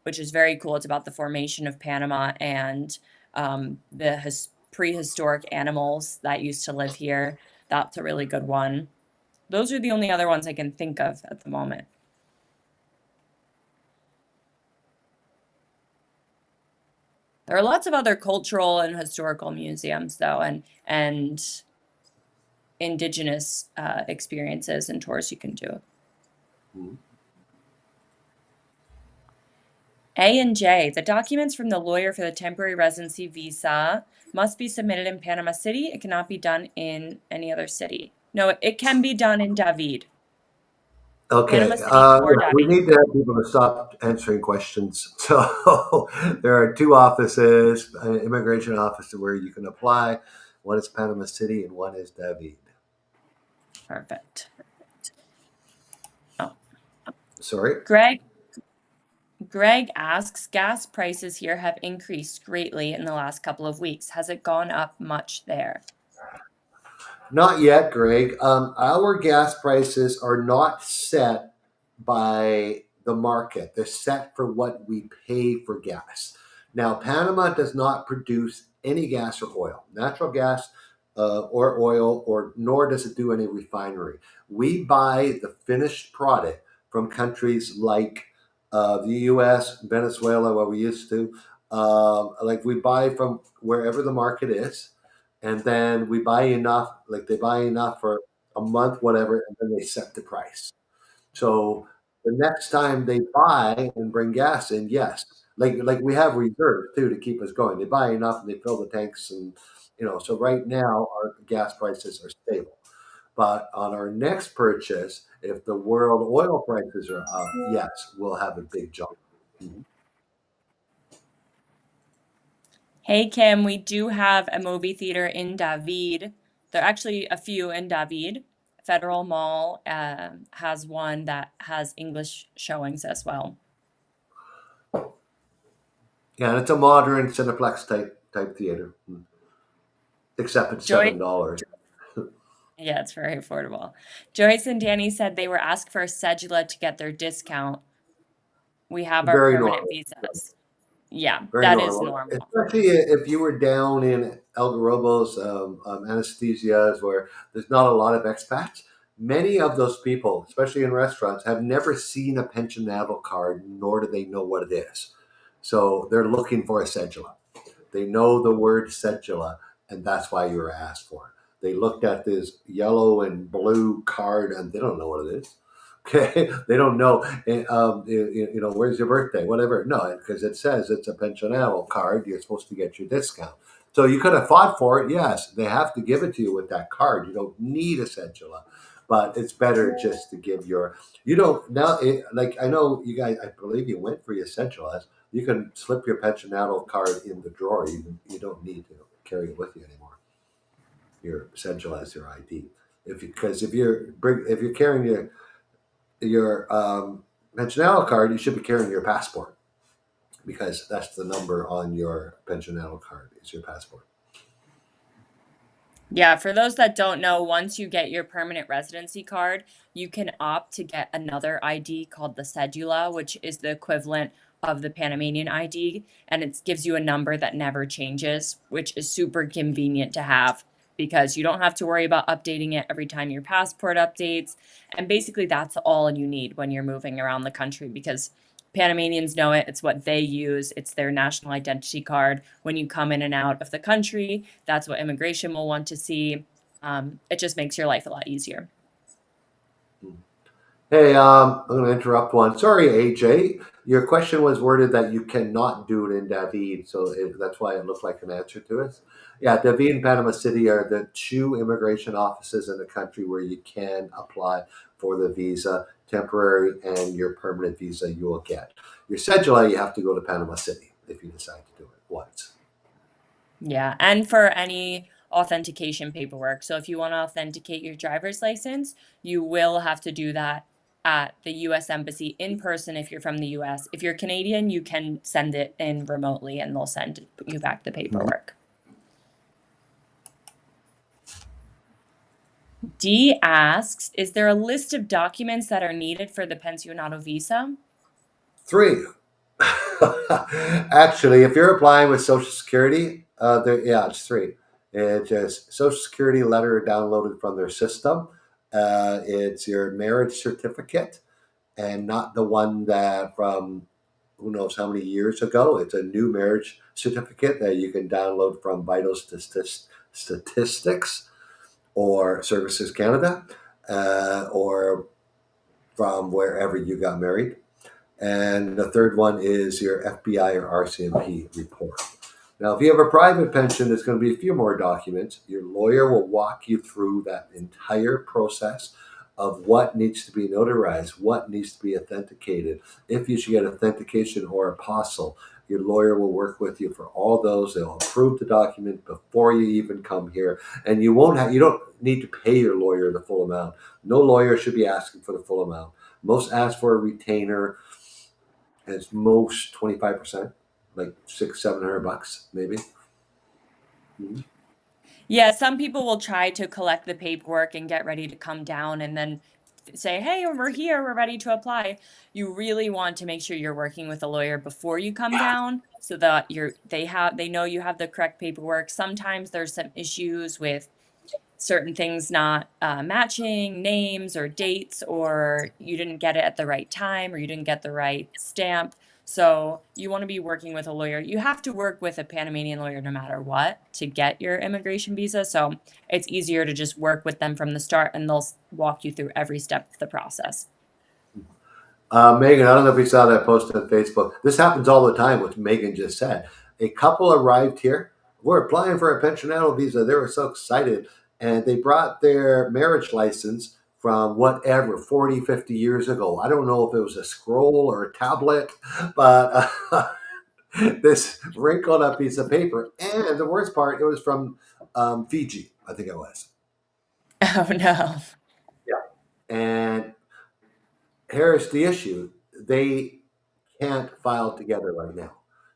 which is very cool. It's about the formation of Panama and the prehistoric animals that used to live here. That's a really good one. Those are the only other ones I can think of at the moment. There are lots of other cultural and historical museums, though, and indigenous experiences and tours you can do. Mhm. A and J, the documents from the lawyer for the temporary residency visa must be submitted in Panama City. It cannot be done in any other city. No, it can be done in David. Panama Okay, City or yeah, we David. need to have people to stop answering questions. So there are two offices, an immigration office where you can apply. One is Panama City and one is David. Perfect. Oh, Sorry? Greg. Greg asks, gas prices here have increased greatly in the last couple of weeks. Has it gone up much there? Not yet, Greg. Our gas prices are not set by the market. They're set for what we pay for gas. Now, Panama does not produce any gas or oil, natural gas or oil, or nor does it do any refinery. We buy the finished product from countries like the U.S., Venezuela, where we used to. Like we buy from wherever the market is, and then we buy enough, like they buy enough for a month, whatever, and then they set the price. So the next time they buy and bring gas in, yes, like we have reserves too to keep us going. They buy enough and they fill the tanks, and so right now our gas prices are stable. But on our next purchase, if the world oil prices are up, yes, we'll have a big jump. Mhm. Hey Kim, we do have a movie theater in David. There are actually a few in David. Federal Mall has one that has English showings as well. Yeah, and it's a modern Cineplex type theater, except it's Joy, $7. yeah, it's very affordable. Joyce and Danny said they were asked for a cedula to get their discount. We have our Very permanent normal. visas. Yeah, Very that is normal, normal. especially if you were down in Algarrobo's anesthesias where there's not a lot of expats. Many of those people, especially in restaurants, have never seen a pensionato card, nor do they know what it is. So they're looking for a cedula. They know the word cedula, and that's why you were asked for it. They looked at this yellow and blue card, and they don't know what it is. Okay, they don't know. Where's your birthday? Whatever. No, because it says it's a pensionado card. You're supposed to get your discount. So you could have fought for it. Yes, they have to give it to you with that card. You don't need a cedula, but it's better just to give your. You don't now. Like I know you guys. I believe you went for your cedulas. You can slip your pensionado card in the drawer. You don't need to carry it with you anymore. Your cedula is your ID. Because if you're carrying your pensionado card, you should be carrying your passport because that's the number on your pensionado card is your passport. Yeah, for those that don't know, once you get your permanent residency card, you can opt to get another ID called the cedula, which is the equivalent of the Panamanian ID, and it gives you a number that never changes, which is super convenient to have because you don't have to worry about updating it every time your passport updates. And basically, that's all you need when you're moving around the country because Panamanians know it. It's what they use. It's their national identity card when you come in and out of the country. That's what immigration will want to see. It just makes your life a lot easier. Hey, I'm going to interrupt one. Sorry, AJ. Your question was worded that you cannot do it in David, so that's why it looked like an answer to us. Yeah, David and Panama City are the two immigration offices in the country where you can apply for the visa, temporary and your permanent visa you will get. Your cedula, you have to go to Panama City if you decide to do it once. Yeah, and for any authentication paperwork. So if you want to authenticate your driver's license, you will have to do that at the US Embassy in person if you're from the US. If you're Canadian, you can send it in remotely and they'll send you back the Mhm. paperwork. D asks, is there a list of documents that are needed for the pensionado visa? Three. Actually, if you're applying with Social Security, yeah, it's three. It's just Social Security letter downloaded from their system. It's your marriage certificate, and not the one that from who knows how many years ago. It's a new marriage certificate that you can download from Vital Statistics or Services Canada, or from wherever you got married. And the third one is your FBI or RCMP report. Now, if you have a private pension, there's going to be a few more documents. Your lawyer will walk you through that entire process of what needs to be notarized, what needs to be authenticated. If you should get authentication or apostle, your lawyer will work with you for all those. They'll approve the document before you even come here, and you don't need to pay your lawyer the full amount. No lawyer should be asking for the full amount. Most ask for a retainer, as most 25%, like six, $700 maybe. Mhm. Yeah, some people will try to collect the paperwork and get ready to come down and then say, "Hey, we're here, we're ready to apply." You really want to make sure you're working with a lawyer before you come down so that they know you have the correct paperwork. Sometimes there's some issues with certain things not matching names or dates, or you didn't get it at the right time, or you didn't get the right stamp. So you want to be working with a lawyer. You have to work with a Panamanian lawyer no matter what to get your immigration visa. So it's easier to just work with them from the start and they'll walk you through every step of the process. Megan, I don't know if you saw that post on Facebook. This happens all the time, what Megan just said. A couple arrived here. We're applying for a pensionado visa. They were so excited. And they brought their marriage license from whatever, 40, 50 years ago. I don't know if it was a scroll or a tablet, but this wrinkled up piece of paper. And the worst part, it was from Fiji, I think it was. Oh no. Yeah. And here's the issue. They can't file together right now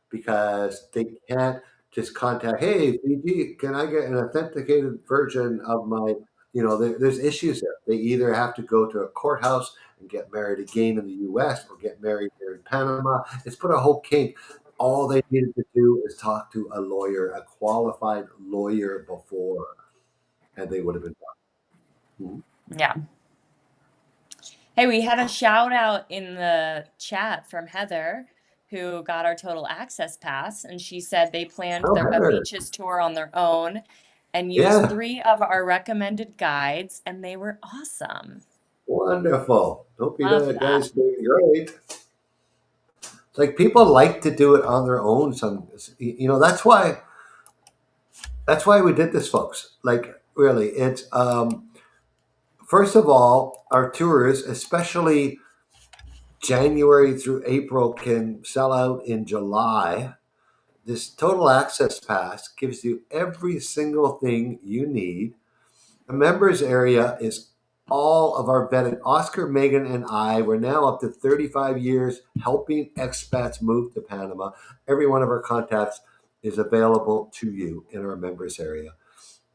because they can't just contact, hey, Fiji, can I get an authenticated version of my, there's issues there. They either have to go to a courthouse and get married again in the US or get married here in Panama. It's put a whole kink. All they needed to do is talk to a lawyer, a qualified lawyer before, and they would have been done. Yeah. Hey, we had a shout out in the chat from Heather, who got our total access pass, and she said they planned Oh, a Heather. beaches tour on their own and used Yeah, three of our recommended guides, and they were awesome. wonderful. Hope you Love that. guys do great. It's like people like to do it on their own. That's why we did this, folks. Like really, it's first of all, our tours, especially January through April, can sell out in July. This total access pass gives you every single thing you need. The members area is all of our vetted. Oscar, Megan, and I, we're now up to 35 years helping expats move to Panama. Every one of our contacts is available to you in our members area.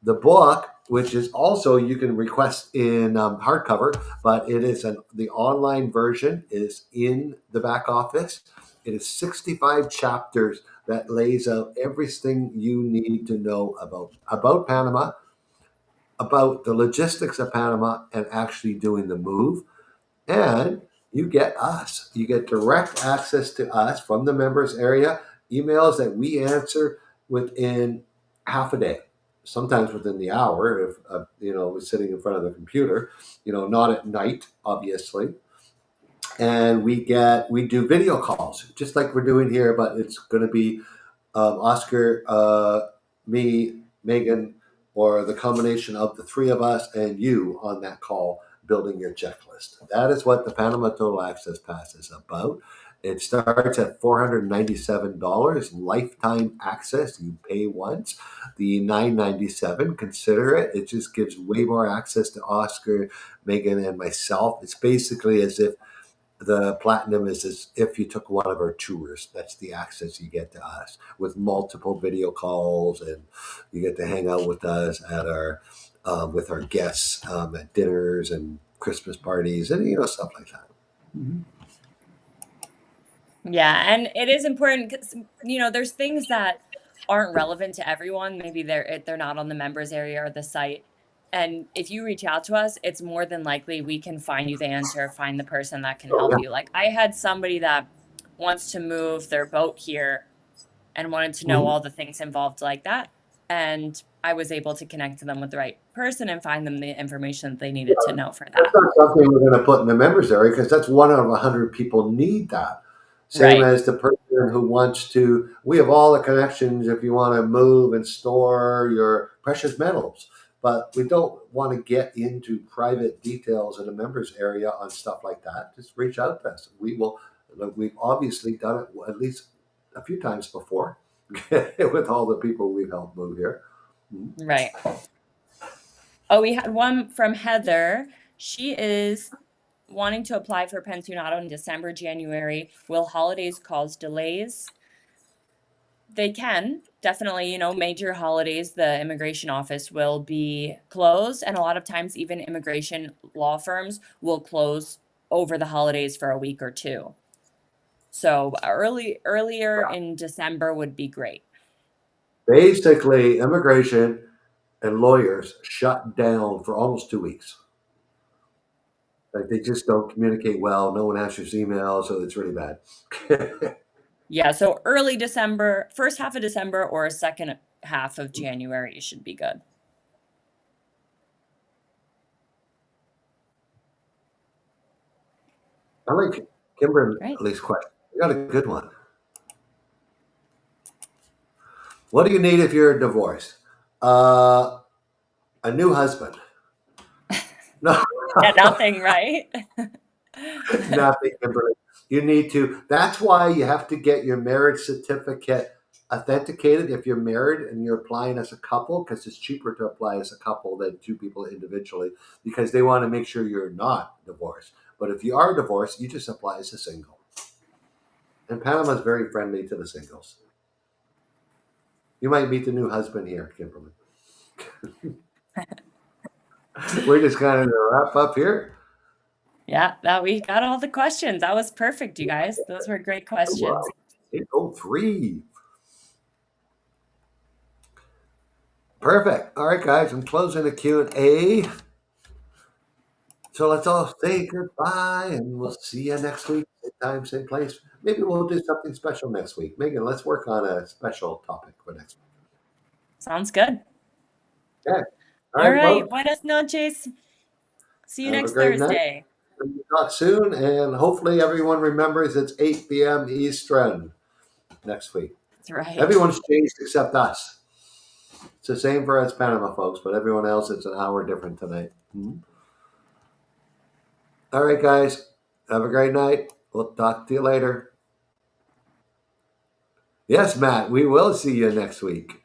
The book, which is also you can request in hardcover, but the online version is in the back office. It is 65 chapters that lays out everything you need to know about Panama, about the logistics of Panama and actually doing the move. And you get us. You get direct access to us from the members area, emails that we answer within half a day. sometimes within the hour if we're sitting in front of the computer, not at night, obviously. And we do video calls just like we're doing here, but it's going to be Oscar, me, Megan, or the combination of the three of us and you on that call building your checklist. That is what the Panama Total Access Pass is about. It starts at $497, lifetime access. You pay once. The $997, consider it. It just gives way more access to Oscar, Megan, and myself. It's basically as if the platinum is as if you took one of our tours. That's the access you get to us with multiple video calls, and you get to hang out with us at our with our guests at dinners and Christmas parties and stuff like that. Mhm. Yeah, and it is important because there's things that aren't relevant to everyone. Maybe they're not on the members area or the site. And if you reach out to us, it's more than likely we can find you the answer, find the person that can Oh help yeah, you. Like I had somebody that wants to move their boat here and wanted to know Mhm. all the things involved like that. And I was able to connect to them with the right person and find them the information that they needed to know for That's that. not something we're going to put in the members area because that's one out of 100 people need that. Same Right. as the person who wants to. We have all the connections if you want to move and store your precious metals, but we don't want to get into private details in the members area on stuff like that. Just reach out to us. We will. We've obviously done it at least a few times before with all the people we've helped move here. Mhm. Right. Oh, we had one from Heather. She is wanting to apply for pensionado in December, January. Will holidays cause delays? They can definitely, major holidays, the immigration office will be closed. And a lot of times, even immigration law firms will close over the holidays for a week or two. So earlier in December would be great. Basically, immigration and lawyers shut down for almost 2 weeks. Like they just don't communicate well. No one answers emails, so it's really bad. Yeah, so early December, first half of December or second half of January should be good. I like Right. Kimberly's question. You got a good one. What do you need if you're divorced? Uh, a new husband. No, Yeah, nothing, right? nothing, Kimberly. You need to. That's why you have to get your marriage certificate authenticated if you're married and you're applying as a couple, because it's cheaper to apply as a couple than two people individually, because they want to make sure you're not divorced. But if you are divorced, you just apply as a single. And Panama is very friendly to the singles. You might meet the new husband here, Kimberly. We're just kind of wrap up here. Yeah, that we got all the questions. That was perfect, you guys. Those were great All questions. right. 803. Perfect. All right, guys, I'm closing the Q&A. So let's all say goodbye, and we'll see you next week. Same time, same place. Maybe we'll do something special next week. Megan, let's work on a special topic for next week. Sounds good. Okay. All All right, right. folks. Buenas noches. See you Have a next great night. Thursday. We'll talk soon, and hopefully everyone remembers it's 8 p.m. Eastern next week. That's right. Everyone's changed except us. It's the same for us Panama folks, but everyone else, it's an hour different tonight. Mhm. All right, guys. Have a great night. We'll talk to you later. Yes, Matt, we will see you next week.